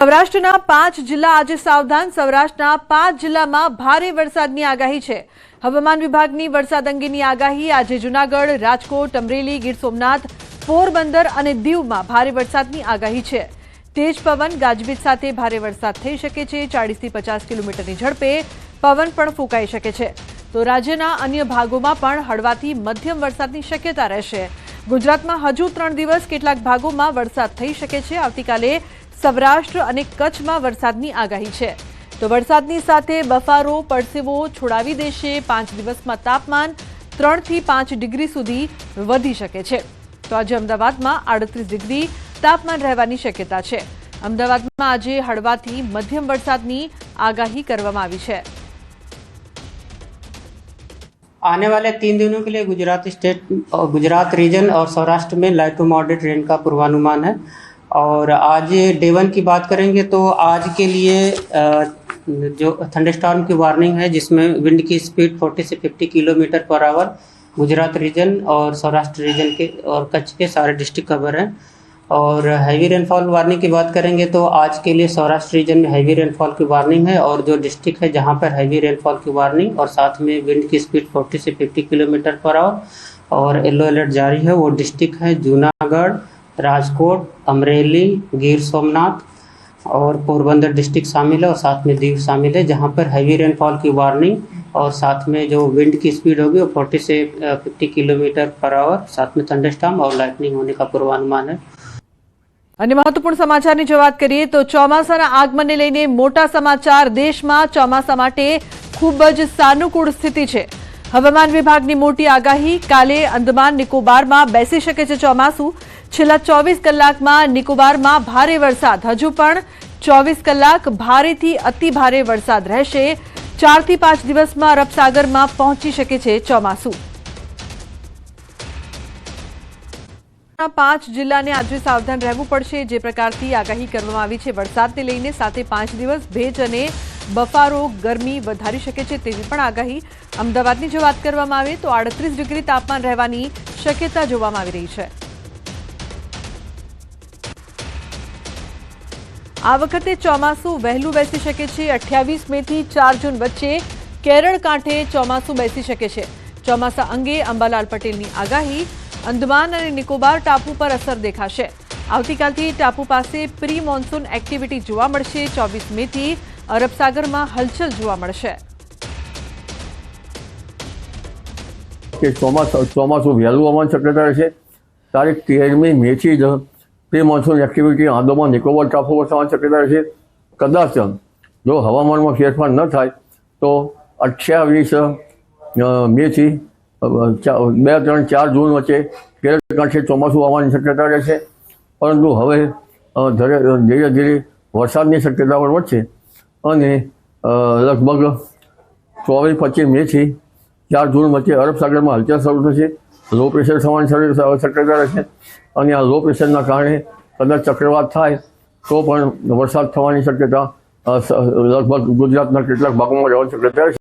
સૌરાષ્ટ્રના 5 જિલ્લા આજે સાવધાન। સૌરાષ્ટ્રના 5 જિલ્લામાં ભારે વરસાદની આગાહી છે। હવામાન વિભાગની વરસાદ અંગેની આગાહી આજે જૂનાગઢ, રાજકોટ, અમરેલી, ગીર સોમનાથ, પોરબંદર અને દીવમાં ભારે વરસાદની આગાહી છે। તેજ પવન, ગાજવીજ સાથે ભારે વરસાદ થઈ શકે છે। 40 થી 50 કિલોમીટરની ઝડપે પવન પણ ફૂંકાઈ શકે છે। તો રાજ્યના અન્ય ભાગોમાં પણ હળવાથી મધ્યમ વરસાદની શક્યતા રહેશે। ગુજરાતમાં હજુ 3 દિવસ કેટલાક ભાગોમાં વરસાદ થઈ શકે છે। આવતીકાલે સૌરાષ્ટ્ર અને કચ્છમાં વરસાદની આગાહી છે। તો વરસાદની સાથે બફારો, પરસેવો છોડાવી દેશે। 5 દિવસમાં તાપમાન 3 થી 5 ડિગ્રી સુધી વધી શકે છે। તો આજે અમદાવાદમાં 38 ડિગ્રી તાપમાન રહેવાની શક્યતા છે। અમદાવાદમાં આજે હળવાથી મધ્યમ વરસાદની આગાહી કરવામાં આવી છે। आने वाले 3 दिनों के लिए गुजरात रीजन और सौराष्ट्र में लाइट टू मॉडरेट रेन का पूर्वानुमान है। और आज डे 1 की बात करेंगे तो आज के लिए जो थंडरस्टॉर्म की वार्निंग है, जिसमें विंड की स्पीड 40 से 50 kilometre per hour Gujarat reason और सौराष्ट्र रीजन के और कच्छ के सारे डिस्ट्रिक्ट कवर हैं। और हैवी रेनफॉल वार्निंग की बात करेंगे तो आज के लिए सौराष्ट्र रीजन में हैवी रेनफॉल की वार्निंग है। और जो डिस्ट्रिक्ट है जहां पर हैवी रेनफॉल की वार्निंग और साथ में विंड की स्पीड 40 से 50 किलोमीटर पर आवर और येलो अलर्ट जारी है, वो डिस्ट्रिक्ट है जूनागढ़, राजकोट, अमरेली, गिर सोमनाथ और पोरबंदर डिस्ट्रिक्ट शामिल है और साथ में दीव शामिल है, जहां पर हैवी रेनफॉल की वार्निंग और साथ में जो विंड की स्पीड होगी वो 40 से 50 किलोमीटर पर आवर, साथ में थंडरस्टॉर्म और लाइटनिंग होने का पूर्वानुमान है। અને મહત્વપૂર્ણ સમાચારની જો વાત કરીએ તો ચોમાસાના આગમનને લઈને મોટા સમાચાર। દેશમાં ચોમાસા માટે ખૂબ જ સાનુકૂળ સ્થિતિ છે। હવામાન વિભાગની મોટી આગાહી, કાલે અંદમાન નિકોબારમાં બેસી શકે છે ચોમાસું। છેલ્લા 24 કલાકમાં નિકોબારમાં ભારે વરસાદ, હજુ પણ 24 કલાક ભારેથી અતિ ભારે વરસાદ રહેશે। 4 થી 5 દિવસમાં અરબ સાગરમાં પહોંચી શકે છે ચોમાસું। 5 જિલ્લાને આજે સાવધાન રહેવું પડશે। જે પ્રકારથી આગાહી કરવામાં આવી છે વરસાદને લઈને, સાથે 5 દિવસ ભેજ અને બફારો, ગરમી વધારી શકે છે તેવી પણ આગાહી। અમદાવાદની જો વાત કરવામાં આવે તો 38 ડિગ્રી તાપમાન રહેવાની શક્યતા જોવામાં આવી રહી છે। આ વખતે ચોમાસું વહેલું બેસી શકે છે। 28 મે થી 4 જૂન વચ્ચે કેરળ કાંઠે ચોમાસું બેસી શકે છે। ચોમાસા અંગે અંબાલાલ પટેલની આગાહી। અંદમાન અને નિકોબાર ટાપુ પર અસર દેખાશે। આવતીકાલથી ટાપુ પાસે પ્રી મોન્સૂન એક્ટિવિટી જોવા મળશે। 24 મે થી અરબ સાગરમાં હલચલ જોવા મળશે। ચોમાસું વહેલું આવવાની શક્યતા રહેશે। તારીખ 13મી મે થી જ pre monsoon activity Andaman Nicobar ટાપુ પર થવાની શક્યતા રહેશે। કદાચ જો હવામાનમાં ફેરફાર ન થાય તો 28 મે થી 2, 3, 4 જૂન વચ્ચે કેરળ કાંઠે ચોમાસું આવવાની શક્યતા રહેશે। પરંતુ હવે ધીરે ધીરે વરસાદની શક્યતા પણ વધશે અને લગભગ 24-25 મે થી 4 જૂન વચ્ચે અરબ સાગરમાં હલચલ શરૂ થશે। લો પ્રેશર થવાની શક્યતા રહેશે અને આ લો પ્રેશરના કારણે કદાચ ચક્રવાત થાય તો પણ વરસાદ થવાની શક્યતા લગભગ ગુજરાતના કેટલાક ભાગોમાં રહેવાની શક્યતા રહેશે।